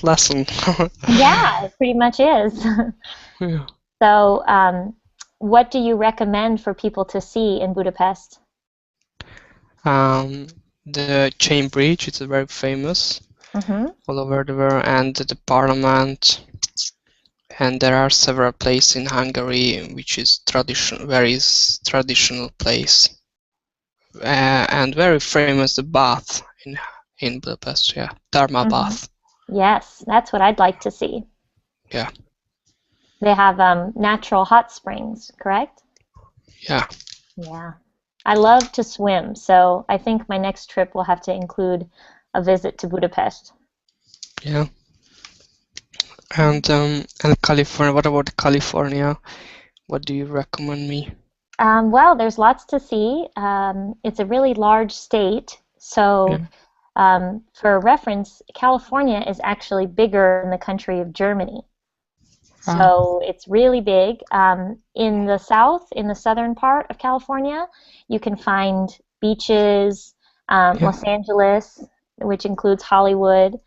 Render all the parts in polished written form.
lesson. Yeah, it pretty much is. Yeah. So, what do you recommend for people to see in Budapest? Um, the Chain Bridge is very famous Mm-hmm. all over the world, and the Parliament. And there are several places in Hungary, which is traditional place, and very famous the bath in Budapest. Yeah, thermal Mm-hmm. bath. Yes, that's what I'd like to see. Yeah, They have natural hot springs, correct? yeah, Yeah. I love to swim, so I think my next trip will have to include a visit to Budapest. yeah. And California. What about California? What do you recommend me? Well, there's lots to see. It's a really large state, Yeah. so for reference, California is actually bigger than the country of Germany. Ah, So it's really big. In the south, in the southern part of California, you can find beaches, yeah. Los Angeles, which includes Hollywood.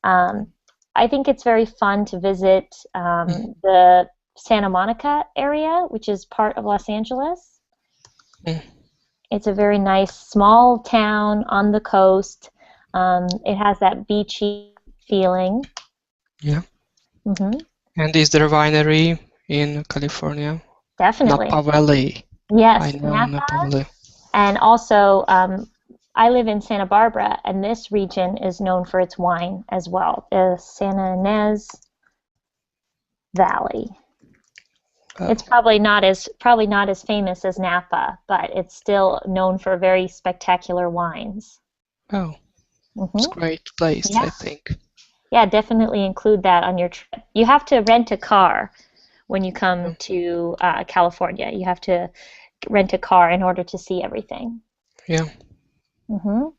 Um, I think it's very fun to visit the Santa Monica area, which is part of Los Angeles. Mm, It's a very nice small town on the coast. It has that beachy feeling. yeah. Hmm. And is there a winery in California? Definitely. Napa Valley. I Yes, know Napa. Napa Valley. And also, I live in Santa Barbara, and this region is known for its wine as well, the Santa Ynez Valley. Oh, It's probably not as famous as Napa, but it's still known for very spectacular wines. oh, it's a Hmm. great place, Yeah, I think. yeah, definitely include that on your trip. You have to rent a car when you come Yeah. to California. You have to rent a car in order to see everything. Yeah. Hmm.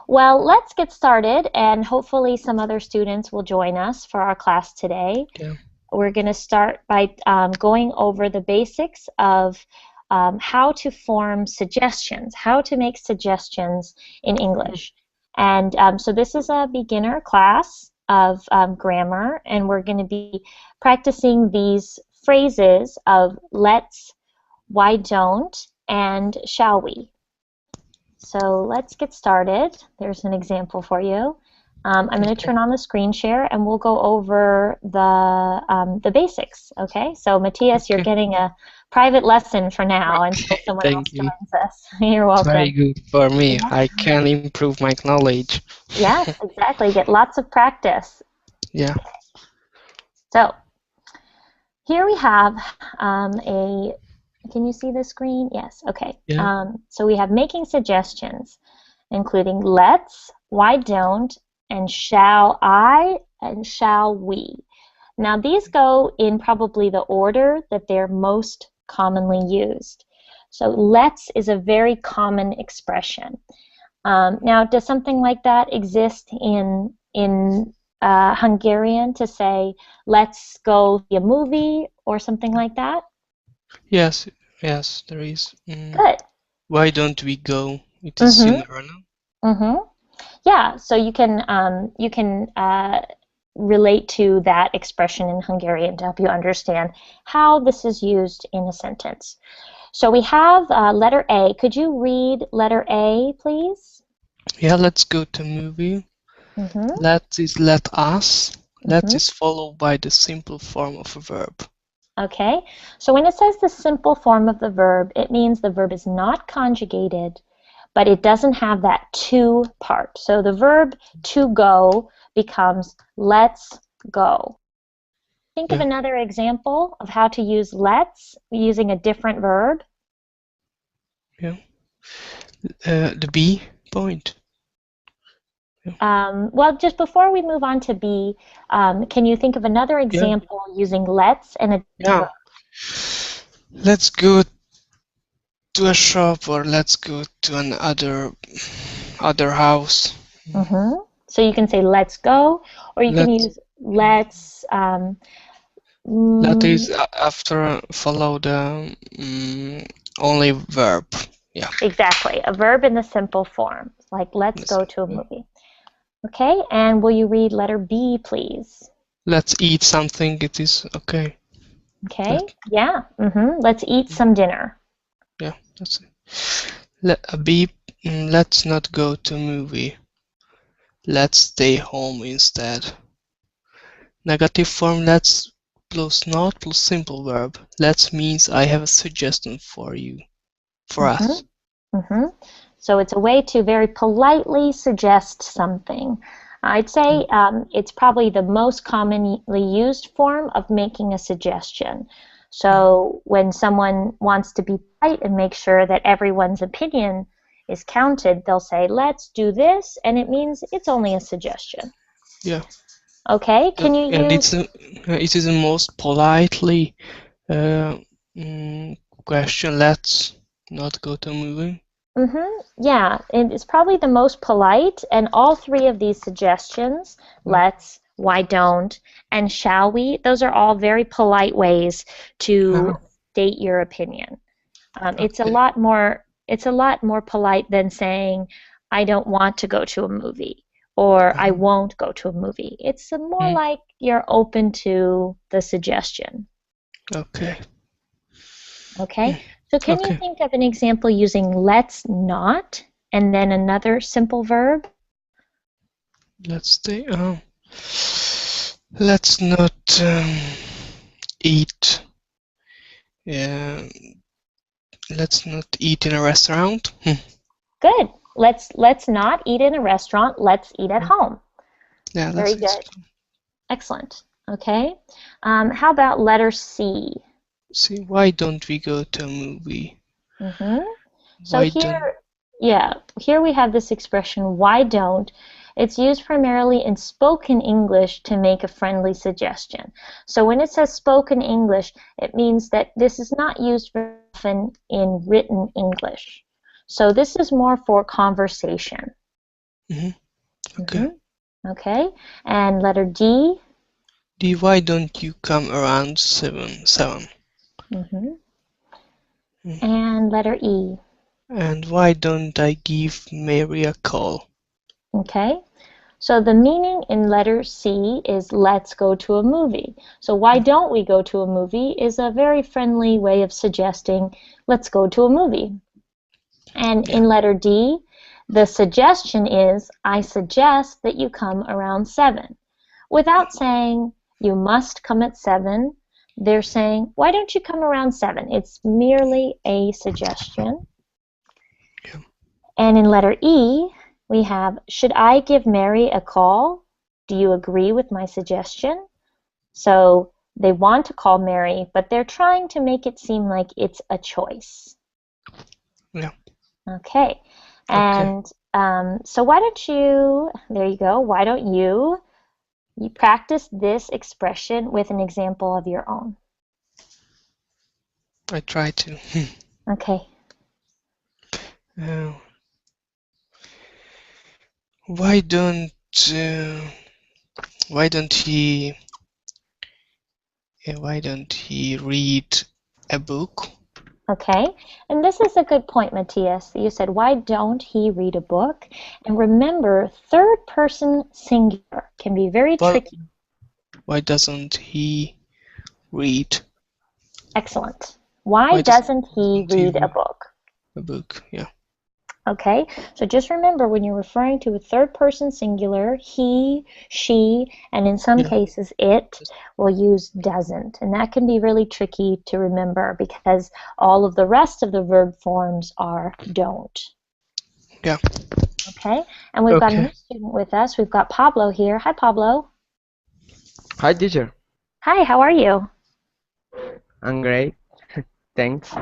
Well, let's get started, and hopefully some other students will join us for our class today. Yeah. We're going to start by going over the basics of how to form suggestions, how to make suggestions in English. And so this is a beginner class of grammar, and we're going to be practicing these phrases of let's, why don't, and shall we. So let's get started. There's an example for you. I'm going to Okay. turn on the screen share and we'll go over the basics. Okay, so Matthias, you're Okay. getting a private lesson for now until Okay. someone else Thank you. joins us. You're It's very welcome. good for me. Yeah. I can improve my knowledge. Yes, exactly. Get lots of practice. Yeah. So here we have can you see the screen? Yes, okay. Yeah. So we have making suggestions, including let's, why don't, and shall I, and shall we. Now these go in probably the order that they're most commonly used. So let's is a very common expression. Now, does something like that exist in Hungarian to say let's go see a movie or something like that? Yes. Yes, there is. Good. Why don't we go? It is Mm-hmm. similar, no? Mm-hmm. Yeah, so you can relate to that expression in Hungarian to help you understand how this is used in a sentence. So we have letter A. Could you read letter A, please? Yeah, let's go to movie. Mm-hmm. Let is let us. Let Mm-hmm. is followed by the simple form of a verb. Okay, so when it says the simple form of the verb, it means the verb is not conjugated, but it doesn't have that to part. So the verb to go becomes let's go. Think of Yeah. another example of how to use let's using a different verb. Yeah. The B point. Yeah. Well, just before we move on to be, can you think of another Yeah. example using let's and a different Yeah. verb? Let's go to a shop, or let's go to other house. Hmm. So you can say let's go, or you can Let's use let's. Let Mm, is after follow the only verb. Yeah. exactly, a verb in the simple form, like let's Yes. go to a movie. Okay, and will you read letter B, please? Let's eat something. It is okay. Okay, yeah. Let's eat some dinner. Yeah, that's it. Let's not go to movie. Let's stay home instead. Negative form let's plus not plus simple verb. Let's means I have a suggestion for you, for us. Mm-hmm. So it's a way to very politely suggest something. I'd say it's probably the most commonly used form of making a suggestion. So when someone wants to be polite and make sure that everyone's opinion is counted, they'll say, let's do this, and it means it's only a suggestion. Yeah. Okay, can you And use... it is the most politely uh, question. Let's not go to movie. Yeah, it's probably the most polite, and all three of these suggestions, let's, why don't, and shall we, those are all very polite ways to state your opinion. It's a Okay. lot more polite than saying, I don't want to go to a movie, or I won't go to a movie. It's more like you're open to the suggestion. Okay. Okay, so can you Okay. think of an example using let's not and then another simple verb? Let's stay. Let's not eat. Let's not eat in a restaurant. Good. Let's not eat in a restaurant. Let's eat at home. Yeah, Very that's good. Excellent. Okay. How about letter C? See, why don't we go to a movie? So Why don't? here we have this expression, why don't? It's used primarily in spoken English to make a friendly suggestion. So when it says spoken English, it means that this is not used very often in written English. So this is more for conversation. Okay. Okay, and letter D. D, why don't you come around 7? And letter E. And why don't I give Mary a call? Okay, so the meaning in letter C is let's go to a movie. So why don't we go to a movie is a very friendly way of suggesting let's go to a movie. And in letter D, the suggestion is I suggest that you come around 7. Without saying you must come at 7, they're saying why don't you come around 7? It's merely a suggestion. And in letter E, we have, should I give Mary a call? Do you agree with my suggestion? So they want to call Mary, but they're trying to make it seem like it's a choice. Yeah. Okay. And so why don't you, there you go, why don't you practice this expression with an example of your own? I try to. Okay. Why don't why don't he why don't he read a book? Okay, and this is a good point, Matthias. You said, why don't he read a book? And remember, third person singular can be very tricky. Why doesn't he read? Excellent. Why doesn't he read a book? A book, yeah. Okay, so just remember when you're referring to a third person singular, he, she, and in some cases it, will use doesn't. And that can be really tricky to remember because all of the rest of the verb forms are don't. Yeah. Okay, and we've got a new student with us. We've got Pablo here. Hi, Pablo. Hi, teacher. Hi, how are you? I'm great. Thanks.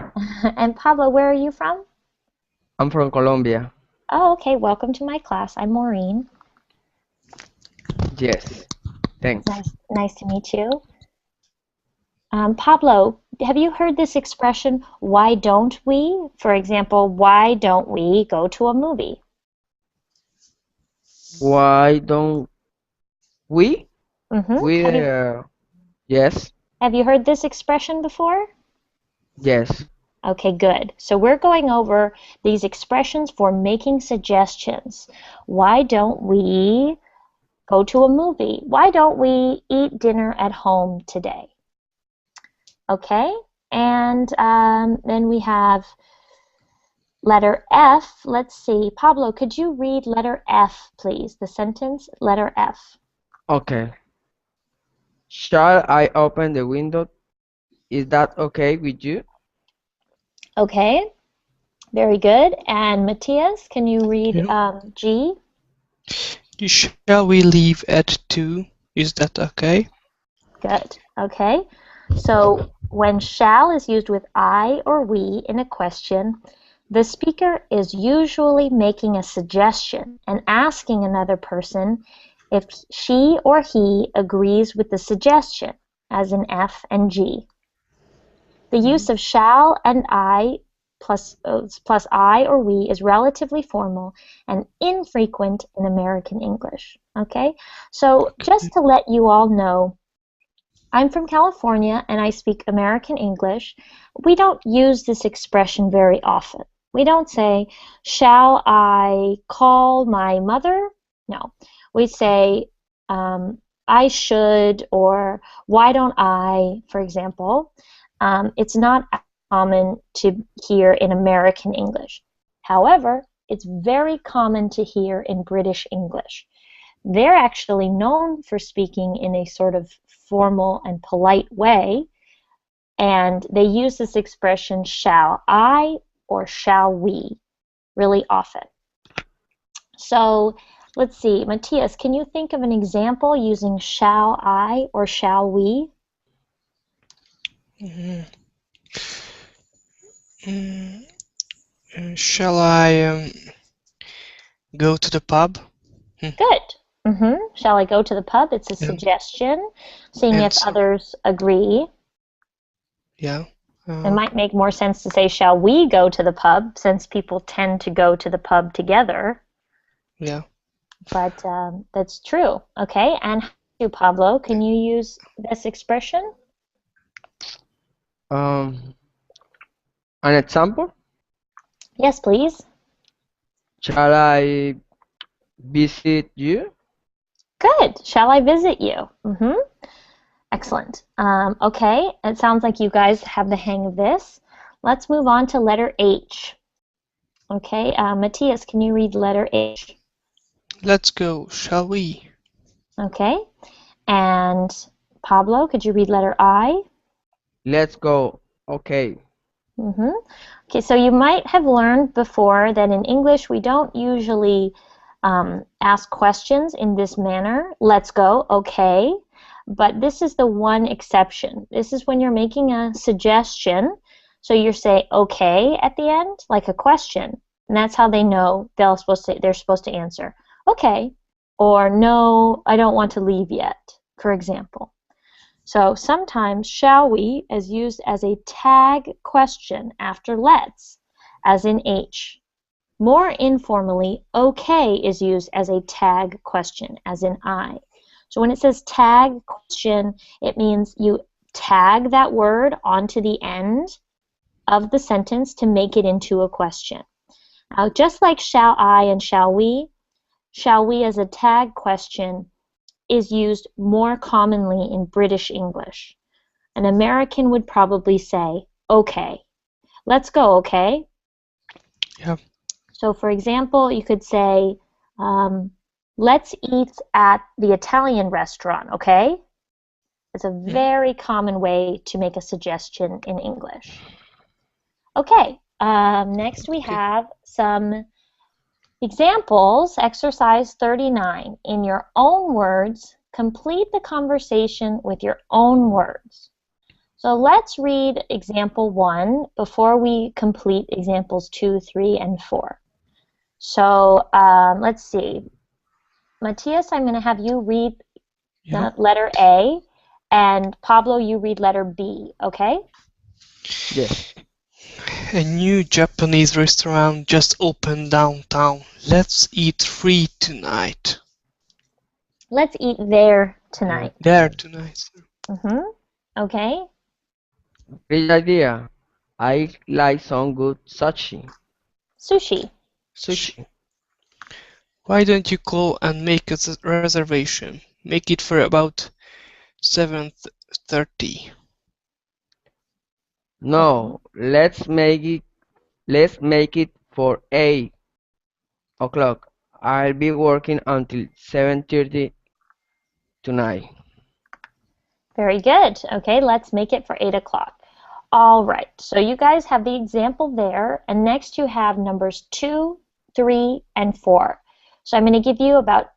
And Pablo, where are you from? I'm from Colombia. Oh, okay. Welcome to my class. I'm Maureen. Yes. Thanks. Nice to meet you. Pablo, have you heard this expression, why don't we? For example, why don't we go to a movie? Why don't we? Yes. Have you heard this expression before? Yes. Okay, good. So we're going over these expressions for making suggestions. Why don't we go to a movie. Why don't we eat dinner at home today? Okay, and then we have letter F. Let's see. Pablo, could you read letter F, please? The sentence, letter F. Okay. Shall I open the window? Is that okay with you? Okay, very good. And Matthias, can you read Yeah. G? Shall we leave at 2? Is that okay? Good. Okay. So when shall is used with I or we in a question, the speaker is usually making a suggestion and asking another person if she or he agrees with the suggestion, as in F and G. The use of shall and I plus I or we is relatively formal and infrequent in American English. Okay, so just to let you all know, I'm from California and I speak American English. We don't use this expression very often. We don't say, shall I call my mother? No. We say, I should, or why don't I, for example. It's not common to hear in American English. However, it's very common to hear in British English. They're actually known for speaking in a sort of formal and polite way, and they use this expression shall I or shall we really often. So let's see, Matthias, can you think of an example using shall I or shall we? Mm, Shall I go to the pub? Good. Shall I go to the pub? It's a Yeah. suggestion, seeing if And so, others agree. yeah. It might make more sense to say, shall we go to the pub, since people tend to go to the pub together. Yeah. But that's true. Okay, and you, Pablo, can you use this expression? Um, an example? Yes, please. Shall I visit you? Good. Shall I visit you? Excellent. Okay, it sounds like you guys have the hang of this. Let's move on to letter H. Okay, Matthias, can you read letter H? Let's go, shall we? Okay, and Pablo, could you read letter I? Let's go. Okay. Okay, so you might have learned before that in English we don't usually ask questions in this manner. Let's go, okay. But this is the one exception. This is when you're making a suggestion. So you say okay at the end, like a question. And that's how they know they're supposed to answer okay, or no, I don't want to leave yet, for example. So sometimes shall we is used as a tag question after let's, as in H. More informally, okay is used as a tag question, as in I. So when it says tag question, it means you tag that word onto the end of the sentence to make it into a question. Now, just like shall I and shall we as a tag question is used more commonly in British English. An American would probably say, okay, let's go, okay? Yeah. So for example, you could say, let's eat at the Italian restaurant, okay? It's a very common way to make a suggestion in English. Okay, next we have some examples. Exercise 39. In your own words, complete the conversation with your own words. So let's read example 1 before we complete examples 2, 3, and 4. So let's see. Matthias, I'm going to have you read letter A, and Pablo, you read letter B, okay? Yes. A new Japanese restaurant just opened downtown. Let's eat free tonight. Let's eat there tonight. There tonight. Okay. Great idea. I like some good sushi. Sushi. Sushi. Why don't you call and make a reservation? Make it for about 7:30. Okay. No, let's make it for 8 o'clock. I'll be working until 7:30 tonight. Very good. Okay, let's make it for 8 o'clock. All right, so you guys have the example there, and next you have numbers 2, 3, and 4. So I'm going to give you about,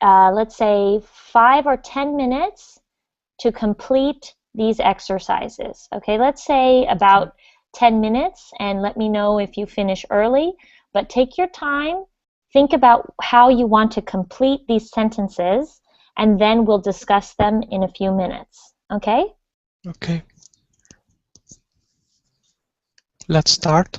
let's say, 5 or 10 minutes to complete these exercises. Okay, let's say about 10 minutes, and let me know if you finish early, but take your time, think about how you want to complete these sentences, and then we'll discuss them in a few minutes. Okay? Okay, let's start.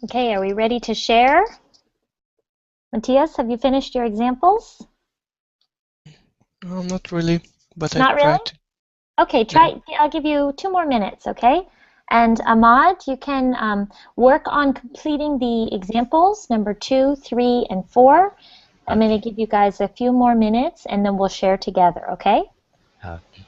Okay, are we ready to share? Matthias, have you finished your examples? Not really, but I Not really? tried to. Okay, No. I'll give you 2 more minutes, okay? And Ahmad, you can work on completing the examples, number 2, 3, and 4. I'm going to Okay. give you guys a few more minutes, and then we'll share together, okay? Okay.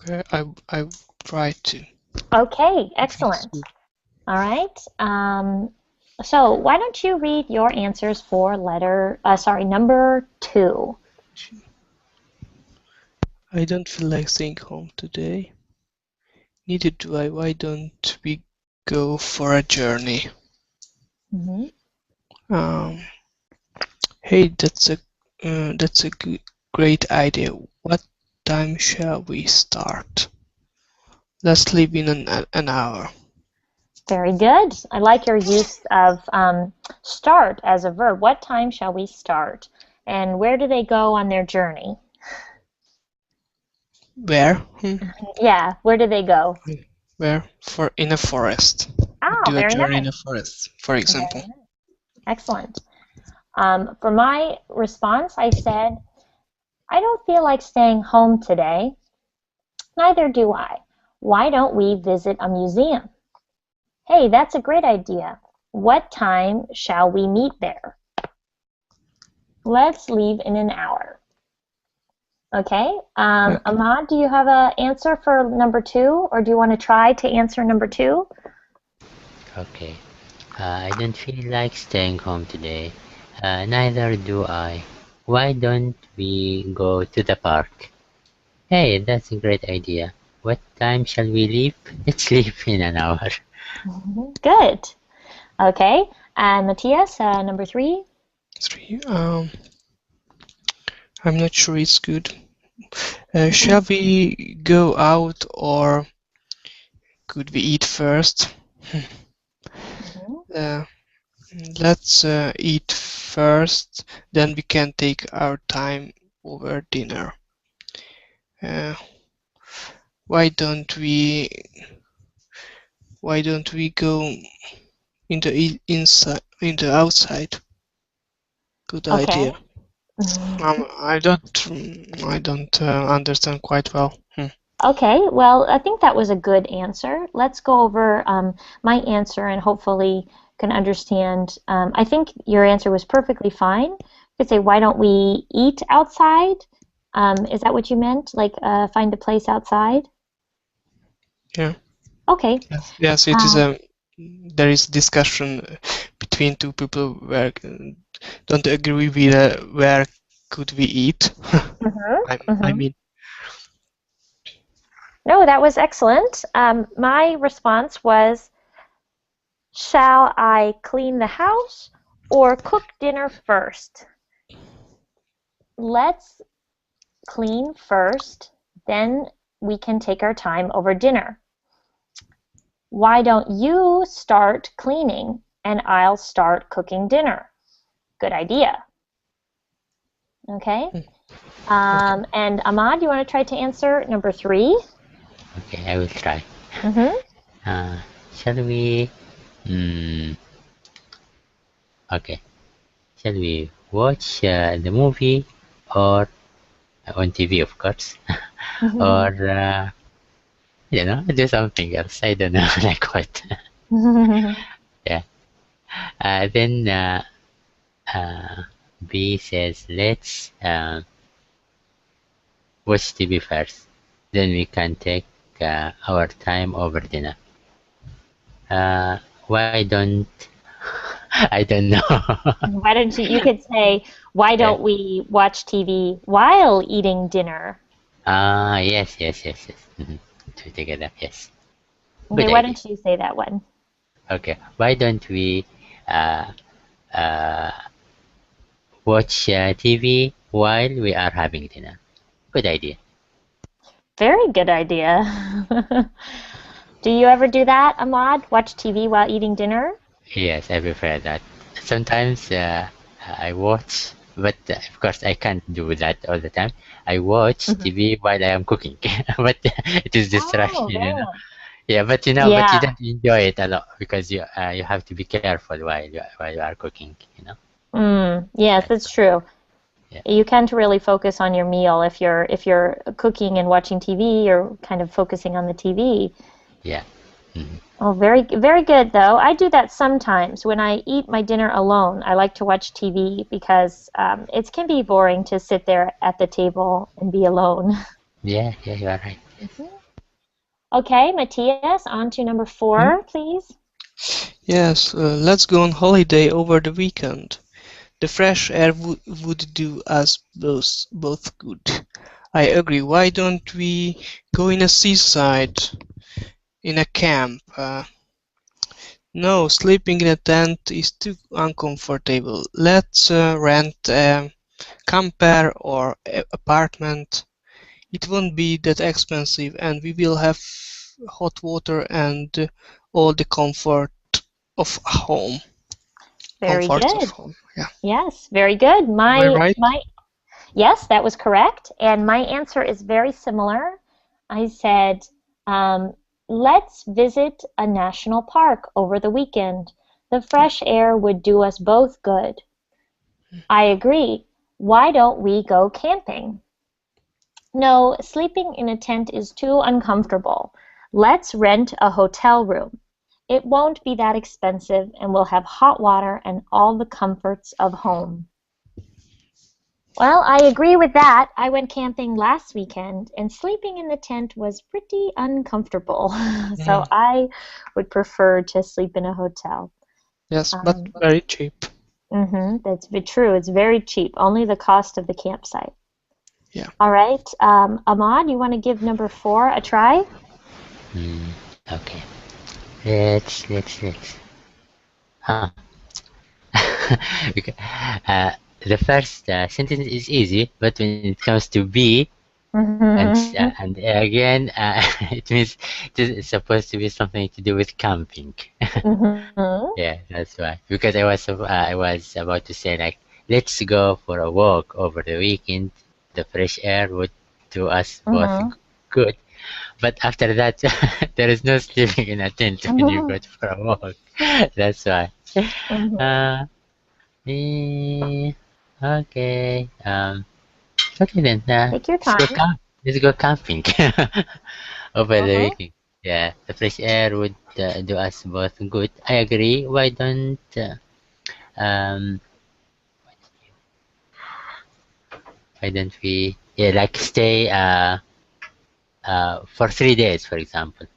Okay, I tried to. Okay, If it's excellent. good. All right. So why don't you read your answers for number 2. I don't feel like staying home today. Neither do I. Why don't we go for a journey? Mm-hmm. Um, hey, that's a great idea. What time shall we start? Let's leave in an hour. Very good. I like your use of start as a verb. What time shall we start? And where do they go on their journey? Where? Yeah, where do they go? Where? For in a forest. We Ah, do a very journey in nice. a forest, for example. Very nice. Excellent. For my response, I said, I don't feel like staying home today. Neither do I. Why don't we visit a museum? Hey, that's a great idea. What time shall we meet there? Let's leave in an hour. Okay. Okay. Ahmad, do you have an answer for number 2, or do you want to try to answer number 2? Okay. I don't feel like staying home today. Neither do I. Why don't we go to the park? Hey, that's a great idea. What time shall we leave? Let's leave in an hour. Good. Okay. And Matthias, number 3. 3. I'm not sure it's good. Shall we go out or could we eat first? Uh, let's eat first, then we can take our time over dinner. Uh, why don't we go in the outside? Good Okay. idea. I don't understand quite well. Okay, well, I think that was a good answer. Let's go over my answer and hopefully can understand. I think your answer was perfectly fine. You could say, why don't we eat outside? Is that what you meant? Like find a place outside? Yeah. Okay. Yes, it is Um, there is discussion between two people where don't agree with where could we eat. I mhm. mean, No, that was excellent. My response was, shall I clean the house or cook dinner first? Let's clean first, then we can take our time over dinner. Why don't you start cleaning and I'll start cooking dinner? Good idea. Okay. okay. And Ahmad, you want to try to answer number 3? Okay, I will try. Mm-hmm. Uh, shall we? Mm, okay. Shall we watch the movie or on TV, of course, or I don't know, do something else. I don't know, like what? Yeah. Then uh, B says, let's watch TV first. Then we can take our time over dinner. Uh, why don't I don't know. Why don't you could say, why Yeah. don't we watch TV while eating dinner? Yes, yes, yes, yes. Two together, yes. Okay, Good why idea. don't you say that one? Okay, why don't we uh, uh, watch TV while we are having dinner? Good idea. Very good idea. Do you ever do that, Ahmad? Watch TV while eating dinner? Yes, I prefer that. Sometimes I watch, but of course I can't do that all the time. I watch Mhm. TV while I am cooking, but it is Oh, distraction, very nice. Yeah, but but you Yeah. don't enjoy it a lot because you have to be careful while you are cooking. Yes, That's that's true. yeah, You can't really focus on your meal if you're cooking and watching TV. You're kind of focusing on the TV. yeah. Mhm. Oh, very, very good, though. I do that sometimes when I eat my dinner alone. I like to watch TV because it can be boring to sit there at the table and be alone. Yeah, yeah, you are right. Mhm. Okay, Matthias, on to number Hmm? 4, please. Yes, let's go on holiday over the weekend. The fresh air would do us both good. I agree. Why don't we go in a seaside, in a camp? No, sleeping in a tent is too uncomfortable. Let's rent a camper or apartment. It won't be that expensive, and we will have hot water and all the of home. Very Comforts of good. home. Yeah. Yes, very good. Am I right? Yes, that was correct. And my answer is very similar. I said, um, let's visit a national park over the weekend. The fresh air would do us both good. I agree. Why don't we go camping? No, sleeping in a tent is too uncomfortable. Let's rent a hotel room. It won't be that expensive and we'll have hot water and all the comforts of home. Well, I agree with that. I went camping last weekend and sleeping in the tent was pretty uncomfortable. So Mm, I would prefer to sleep in a hotel. yes, but Um, very cheap. that's true. It's very cheap, only the cost of the campsite. Yeah. All right. Ahmad, you want to give number 4 a try? Mm, okay. Let's. Huh. Okay. Uh, the first sentence is easy, but when it comes to B Mm-hmm. and A again, it means it's supposed to be something to do with camping. Mm-hmm. Yeah, that's why. Because I was about to say like, let's go for a walk over the weekend. The fresh air would do us both Mm-hmm. good. But after that, there is no sleeping in a tent when you go Mm-hmm. for a walk. That's why. Mm-hmm. Uh, eh, okay. Okay then. Take your time. Let's go camping over the Mm-hmm. weekend. Yeah, the fresh air would do us both good. I agree. Um why don't we, yeah, like stay for 3 days, for example.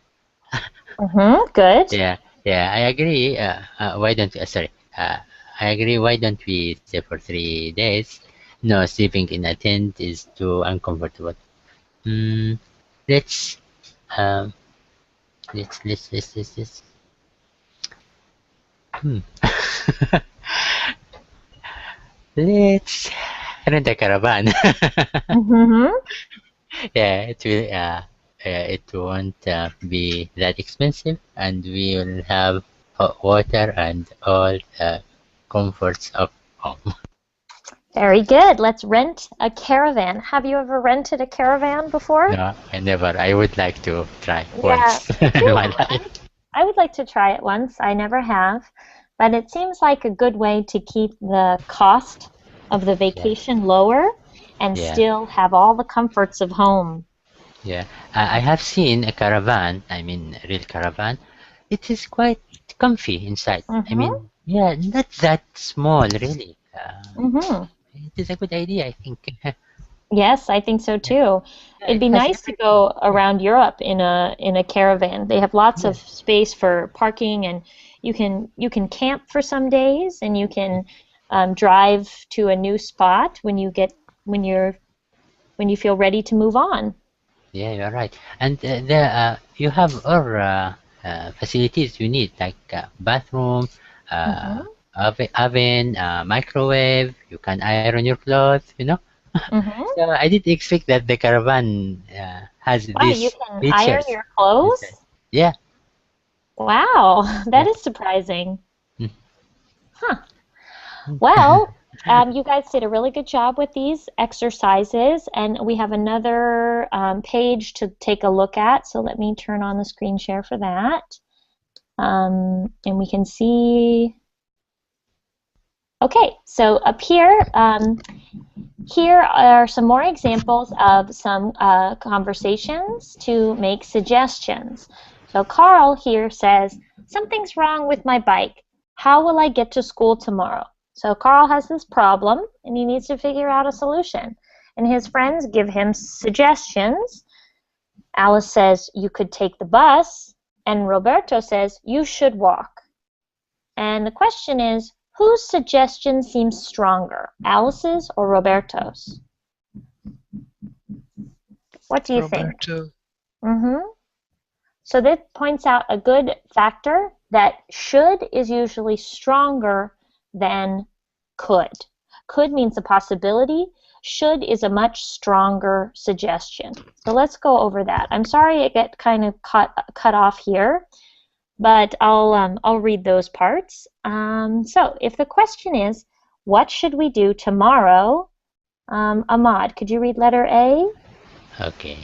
Good. Yeah, yeah, I agree. Why don't sorry? I agree. Why don't we stay for 3 days? No, sleeping in a tent is too uncomfortable. Hmm. Let's um. Let's. Hmm. Let's rent a caravan. Mm-hmm. Yeah, it won't be that expensive, and we will have hot water and all comforts of home. Very good. Let's rent a caravan. Have you ever rented a caravan before? No, I never. I would like to try Yeah, once me in my too. life. I would like to try it once. I never have, but it seems like a good way to keep the cost of the Yeah, vacation lower and yeah, still have all the comforts of home. yeah. I have seen a caravan. I mean, a real caravan. It is quite comfy inside. I Mm-hmm. mean, yeah, not that small, really. Mm-hmm. It is a good idea, I think. Yes, I think so Yeah, too. yeah. It'd It be has nice to everything. go around Europe in a caravan. They have lots Yeah, of space for parking, and you can camp for some days, and you can drive to a new spot when when you're when you feel ready to move on. yeah, you're right. And there, you have all facilities you need, like bathroom, uh, Mm-hmm. oven, microwave. You can iron your clothes. Mm-hmm. So I didn't expect that the caravan has Wow, you these can iron features your inside. clothes? Yeah, Wow, that yeah. is surprising. Mm. Huh. Well, you guys did a really good job with these exercises, and we have another page to take a look at. So let me turn on the screen share for that. And we can see. Okay, so up here, here are some more examples of some conversations to make suggestions. So Carl here says, something's wrong with my bike. How will I get to school tomorrow? So Carl has this problem and he needs to figure out a solution. And his friends give him suggestions. Alice says, you could take the bus. And Roberto says, you should walk. And the question is, whose suggestion seems stronger, Alice's or Roberto's? What do you think? Roberto. Mm-hmm. So this points out a good factor that should is usually stronger than could. Could means a possibility. Should is a much stronger suggestion. So let's go over that. I'm sorry it got kind of cut off here, but I'll read those parts. So if the question is, what should we do tomorrow? Ahmad, could you read letter A? Okay.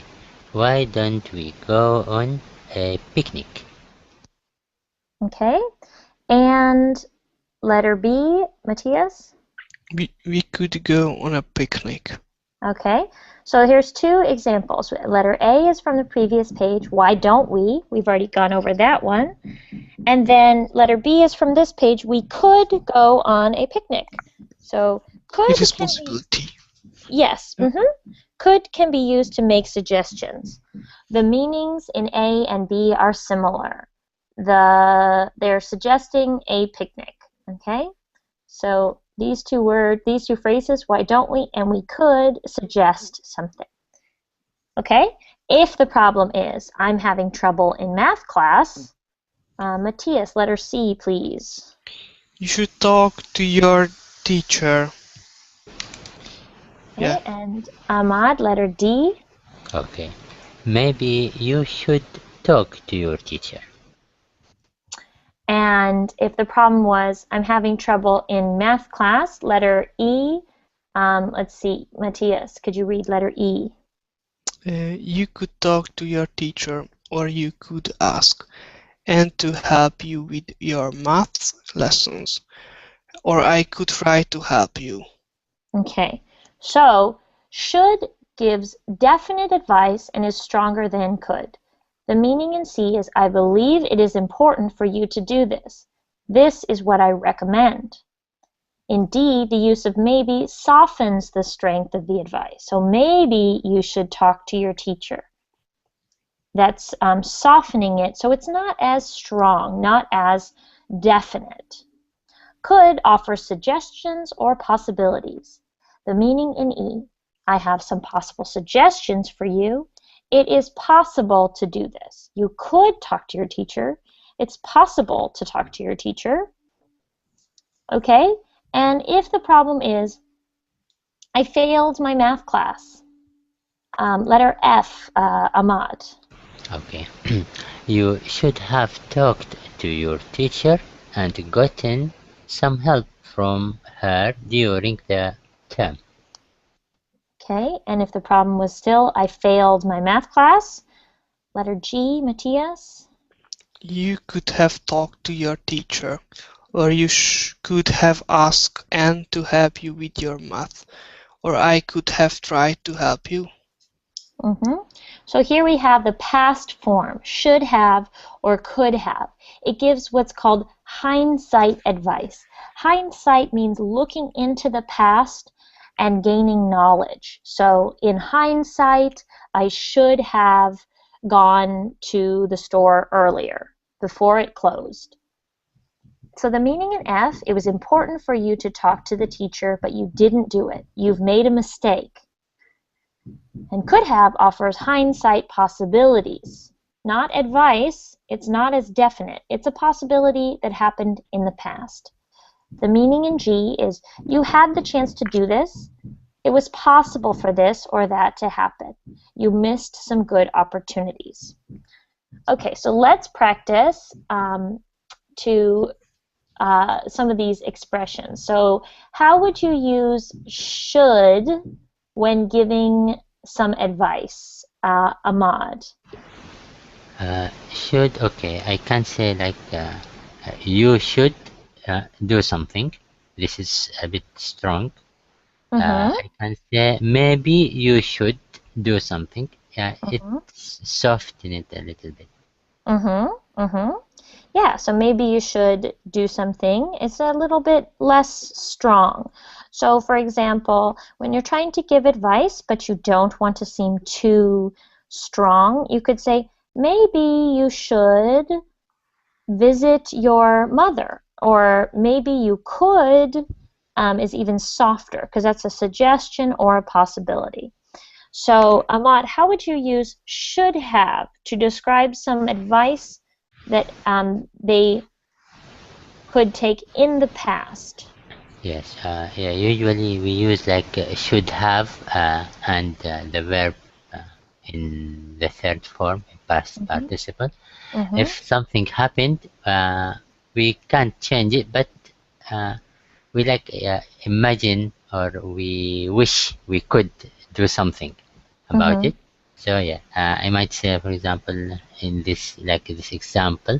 Why don't we go on a picnic? Okay. And letter B, Matthias? We could go on a picnic. Okay. So here's two examples. Letter A is from the previous page. Why don't we? We've already gone over that one. And then letter B is from this page. We could go on a picnic. So could It is can be, possibility. yes. Could can be used to make suggestions. The meanings in A and B are similar. They're suggesting a picnic. Okay. So these two phrases, why don't we and we could suggest something. Okay? If the problem is, I'm having trouble in math class, Matthias, letter C, please. You should talk to your teacher. Okay, Yeah. and Ahmad, letter D. Okay. Maybe you should talk to your teacher. And if the problem was, I'm having trouble in math class, letter E. Let's see, Matthias, could you read letter E? You could talk to your teacher, or you could ask, and to help you with your math lessons, or I could try to help you. Okay, so should gives definite advice and is stronger than could. The meaning in C is, I believe it is important for you to do this. This is what I recommend. Indeed, the use of maybe softens the strength of the advice. So maybe you should talk to your teacher. that's softening it so it's not as strong, not as definite. Could offers suggestions or possibilities. The meaning in E, I have some possible suggestions for you. It is possible to do this. You could talk to your teacher. It's possible to talk to your teacher. Okay? And if the problem is, I failed my math class. Letter F, Ahmad. Okay. You should have talked to your teacher and gotten some help from her during the term. Okay, and if the problem was still, I failed my math class. Letter G, Matthias. You could have talked to your teacher, or you could have asked Anne to help you with your math, or I could have tried to help you. So here we have the past form, should have or could have. It gives what's called hindsight advice. Hindsight means looking into the past and gaining knowledge. So in hindsight, I should have gone to the store earlier, before it closed. So the meaning in F, it was important for you to talk to the teacher, but you didn't do it. You've made a mistake. And could have offers hindsight possibilities. Not advice, it's not as definite. It's a possibility that happened in the past. The meaning in G is you had the chance to do this. It was possible for this or that to happen. You missed some good opportunities. Okay, so let's practice to some of these expressions. So how would you use should when giving some advice, Ahmad? Should, okay, I can say like you should do something. This is a bit strong. I can say maybe you should do something. Yeah, it's soften it a little bit. Yeah, so maybe you should do something. It's a little bit less strong. So for example, when you're trying to give advice, but you don't want to seem too strong, you could say, maybe you should visit your mother, or maybe you could is even softer because that's a suggestion or a possibility. So Ahmad, how would you use should have to describe some advice that they could take in the past? Yes, yeah, usually we use like should have and the verb in the third form, past participle. If something happened, we can't change it, but we like imagine or we wish we could do something about it. So yeah, I might say, for example, in this example,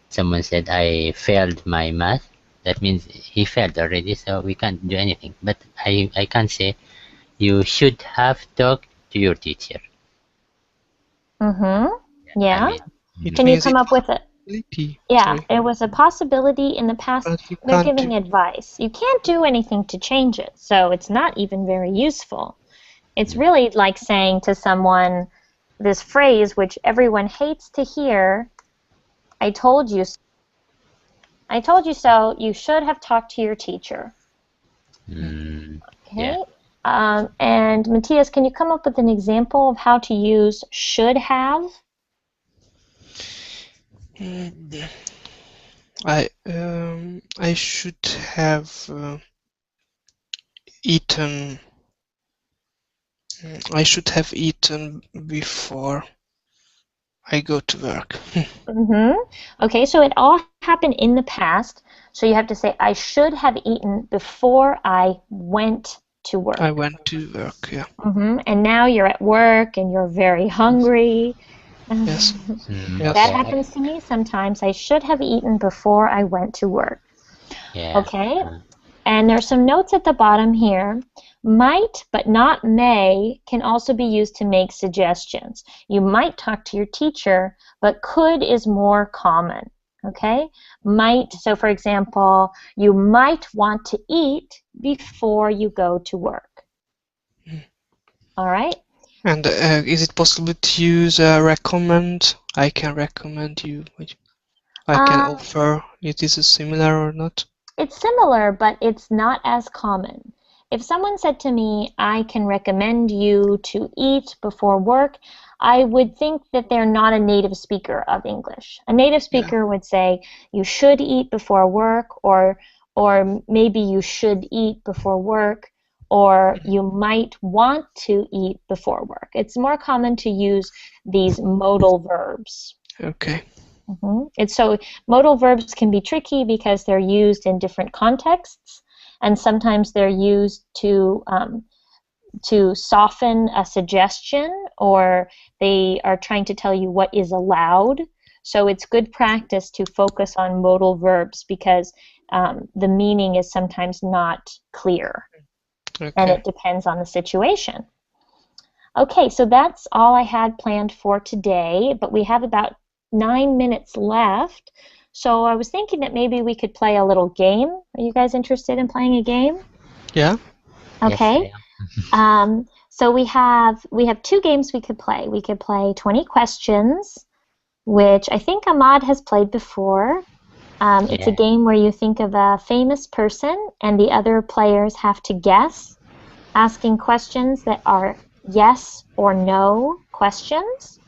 someone said I failed my math. That means he failed already, so we can't do anything. But I can say you should have talked to your teacher. Yeah. It Can you means come it up with it? Yeah, Sorry. it was a possibility in the past. But you They're can't giving advice. You can't do anything to change it, so it's not even very useful. It's really like saying to someone this phrase, which everyone hates to hear, I told you so. I told you so. You should have talked to your teacher. Yeah. Okay. And Matthias, can you come up with an example of how to use should have? I should have eaten. I should have eaten before I go to work. Okay, so it all happened in the past. So you have to say, I should have eaten before I went to work. I went to work, yeah. And now you're at work and you're very hungry. Yes. That happens to me sometimes. I should have eaten before I went to work. Yeah. Okay, and there's some notes at the bottom here. Might but not may can also be used to make suggestions. You might talk to your teacher, but could is more common. Okay, might, so for example, you might want to eat before you go to work. All right, And is it possible to use recommend? I can recommend you. I can Um, offer. It is similar or not? It's similar, but it's not as common. If someone said to me, I can recommend you to eat before work, I would think that they're not a native speaker of English. A native Yeah. speaker would say, you should eat before work, or maybe you should eat before work, or you might want to eat before work. It's more common to use these modal verbs. Okay. And so modal verbs can be tricky because they're used in different contexts, and sometimes they're used to soften a suggestion, or they are trying to tell you what is allowed. So it's good practice to focus on modal verbs because the meaning is sometimes not clear, and Okay. it depends on the situation. Okay, so that's all I had planned for today, but we have about 9 minutes left. So I was thinking that maybe we could play a little game. Are you guys interested in playing a game? Yeah. Yes, I Okay. am. So we have 2 games we could play. We could play 20 questions, which I think Ahmad has played before. It's a Yeah. game where you think of a famous person and the other players have to guess, asking questions that are yes or no questions.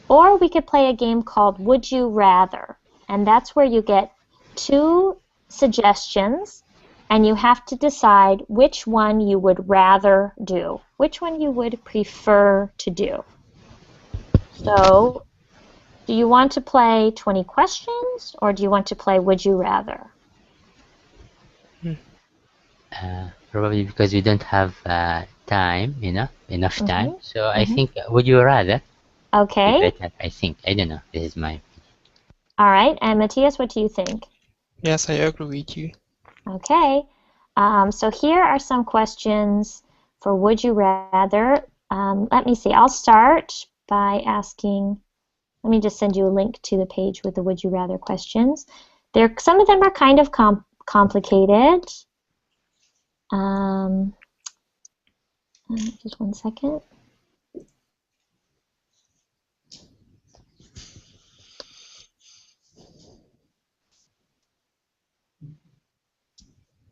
Or we could play a game called Would You Rather, and that's where you get 2 suggestions and you have to decide which one you would rather do, which one you would prefer to do. So, do you want to play 20 questions or do you want to play Would You Rather? Probably because we don't have time, enough time. So I Mhm. think, would you rather be Okay. better? I think. I don't know. This is my. All right. And Matthias, what do you think? Yes, I agree with you. Okay. So here are some questions for Would You Rather. Let me see. I'll start by asking, let me just send you a link to the page with the Would You Rather questions. Some of them are kind of complicated. Um, just one second.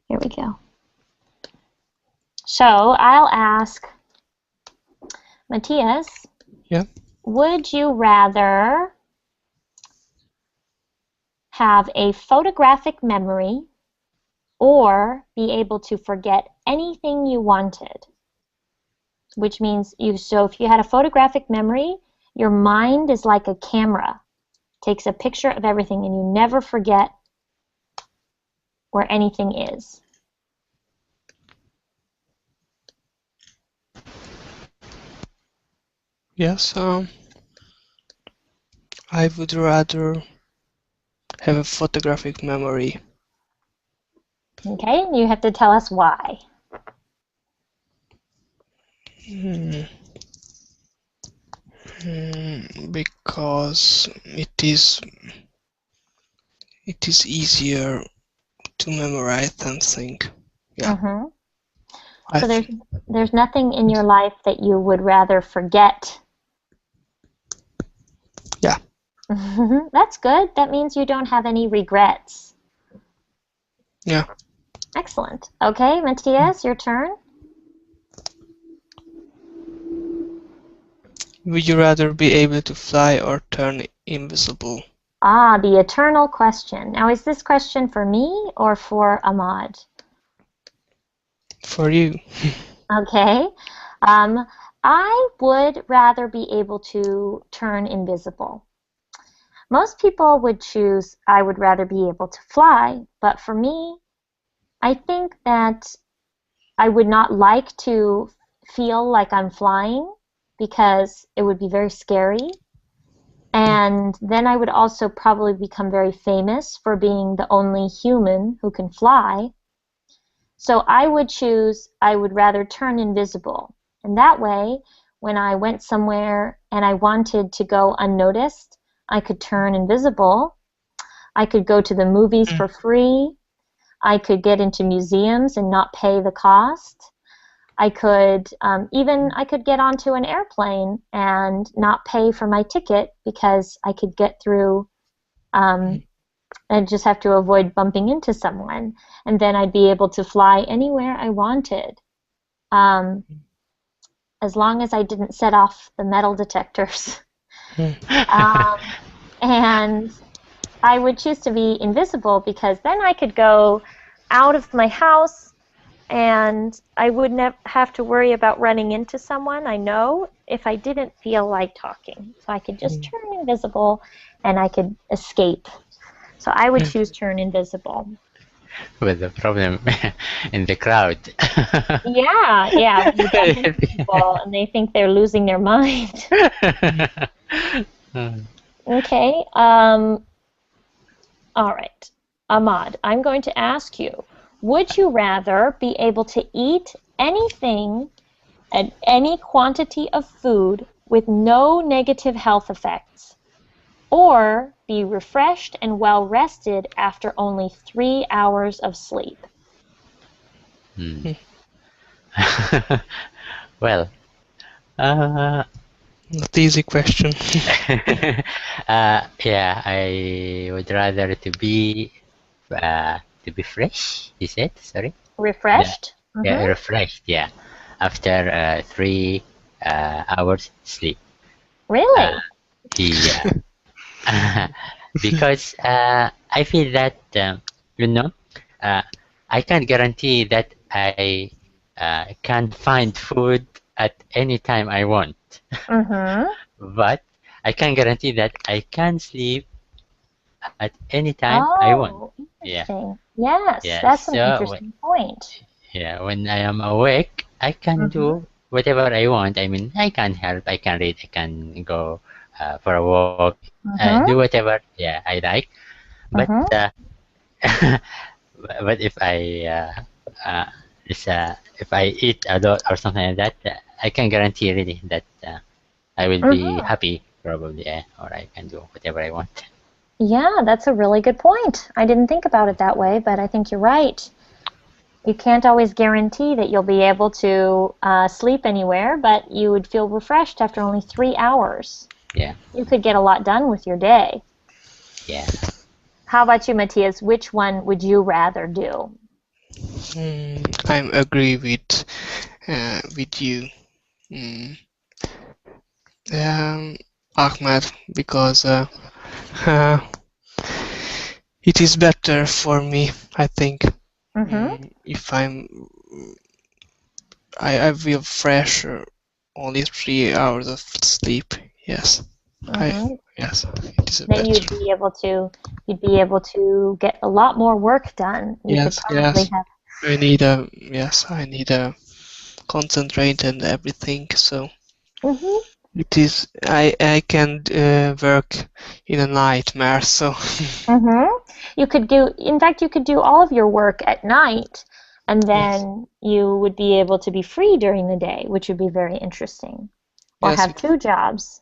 Here we go. So I'll ask Matthias, Yeah. would you rather have a photographic memory or be able to forget anything you wanted? Which means so if you had a photographic memory, your mind is like a camera, takes a picture of everything and you never forget where anything is. Yes. I would rather have a photographic memory. Okay, and you have to tell us why. Because it is easier to memorize than think. Yeah. Mm-hmm. I So think. there's nothing in your life that you would rather forget. Yeah. That's good. That means you don't have any regrets. Yeah. Excellent. Okay, Matthias, your turn. Would you rather be able to fly or turn invisible? Ah, the eternal question. Now, is this question for me or for Ahmad? For you. Okay. I would rather be able to turn invisible. Most people would choose I would rather be able to fly, but for me, I think that I would not like to feel like I'm flying because it would be very scary. And then I would also probably become very famous for being the only human who can fly. So I would choose, I would rather turn invisible. And that way, when I went somewhere and I wanted to go unnoticed, I could turn invisible. I could go to the movies for free. I could get into museums and not pay the cost. I could I could get onto an airplane and not pay for my ticket because I could get through and just have to avoid bumping into someone, and then I'd be able to fly anywhere I wanted, as long as I didn't set off the metal detectors. And I would choose to be invisible because then I could go out of my house and I wouldn't have to worry about running into someone I know if I didn't feel like talking. So I could just turn invisible and I could escape. So I would choose turn invisible. With the problem in the crowd. Yeah, when you bump into people and they think they're losing their mind. Okay. All right. Ahmad, I'm going to ask you, would you rather be able to eat anything and any quantity of food with no negative health effects, or be refreshed and well rested after only 3 hours of sleep? Well, Not easy question. yeah, I would rather to be fresh. You said, sorry. Refreshed? Yeah, refreshed. Yeah, after 3 hours sleep. Really? Yeah, because I feel that you know, I can't guarantee that I can find food at any time I want, but I can guarantee that I can sleep at any time I want. Oh, interesting. Yes, Yeah. that's an So interesting point. yeah, when I am awake, I can do whatever I want. I mean, I can help, I can read, I can go for a walk, do whatever, yeah, I like. But but if I eat a lot or something like that, I can guarantee really that I will be happy probably, or I can do whatever I want. Yeah, that's a really good point. I didn't think about it that way, but I think you're right. You can't always guarantee that you'll be able to sleep anywhere, but you would feel refreshed after only 3 hours. Yeah. You could get a lot done with your day. Yeah. How about you, Matthias? Which one would you rather do? I agree with you, Ahmed, because it is better for me, I think. If I will fresh only 3 hours of sleep. Yes, yes, it is Then better. you'd be able to get a lot more work done. You could probably have. I need a concentrate and everything. So it is. I can work in a nightmare. So. You could do. In fact, you could do all of your work at night, and then you would be able to be free during the day, which would be very interesting. Or have two jobs.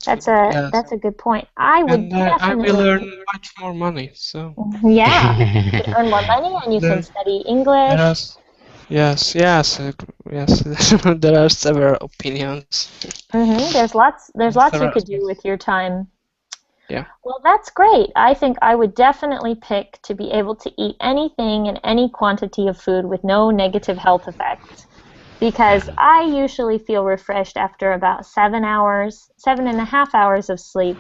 That's a good point. I would definitely. I will earn much more money. So. Yeah, you can earn more money, and you can study English. Yes. There are several opinions. There's lots you could do with your time. Yeah. Well, that's great. I think I would definitely pick to be able to eat anything and any quantity of food with no negative health effects, because I usually feel refreshed after about 7.5 hours of sleep.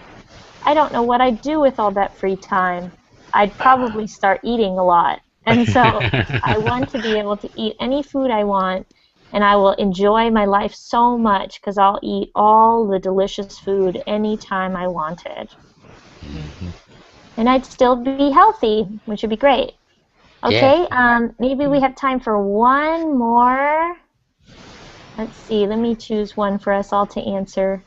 I don't know what I'd do with all that free time. I'd probably start eating a lot. And so I want to be able to eat any food I want, and I will enjoy my life so much because I'll eat all the delicious food anytime I wanted. And I'd still be healthy, which would be great. Okay, maybe we have time for one more. Let's see, let me choose one for us all to answer.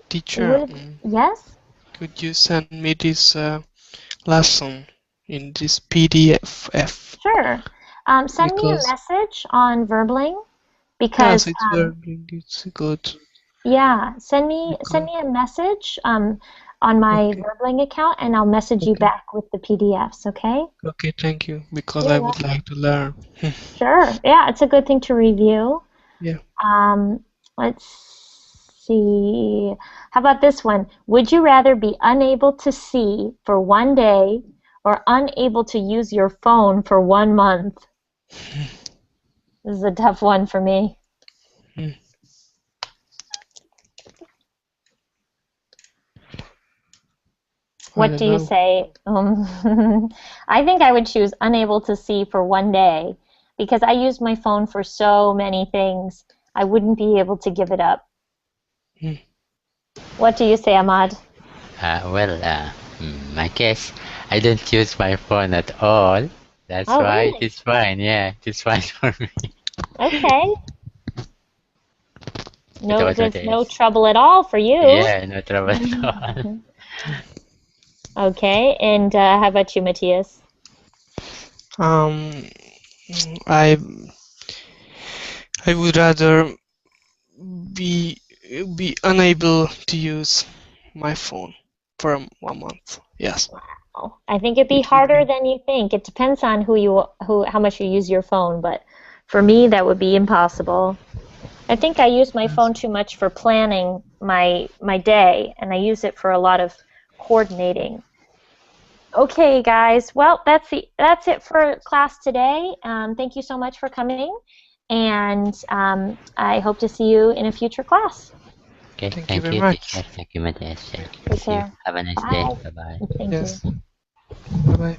Teacher, yes? Could you send me this lesson in this PDF? Sure. Send me a message on Verbling, because yes, it's Verbling. It's good. Yeah, send me a message on my Okay. Verbling account, and I'll message you Okay. back with the PDFs. Okay? Okay, thank you. Because You're I would welcome. like to learn. Sure. Yeah, it's a good thing to review. Yeah. Let's see. How about this one? Would you rather be unable to see for 1 day or unable to use your phone for 1 month? This is a tough one for me. Hmm. I What don't do you know. say? I think I would choose unable to see for 1 day because I use my phone for so many things. I wouldn't be able to give it up. Hmm. What do you say, Ahmad? Well, in my case, I don't use my phone at all. That's Oh, why it really? is fine. Yeah, it is fine for me. Okay. What No, about there's no Matthias? trouble at all for you. Yeah, no trouble at all. Okay, and how about you, Matthias? Um, I I would rather be be unable to use my phone for 1 month. Yes, Oh, I think it'd be it would harder be. than you think. It depends on how much you use your phone, but for me, that would be impossible. I think I use my Yes. phone too much for planning my day, and I use it for a lot of coordinating. Okay, guys. Well, that's it for class today. Thank you so much for coming, and I hope to see you in a future class. Okay, Thank you thank very you, much. teacher. Thank you, Matthias. Thank you. Take See you. care. Have a nice day. Bye. Bye bye. Thank you. Yes. Bye bye.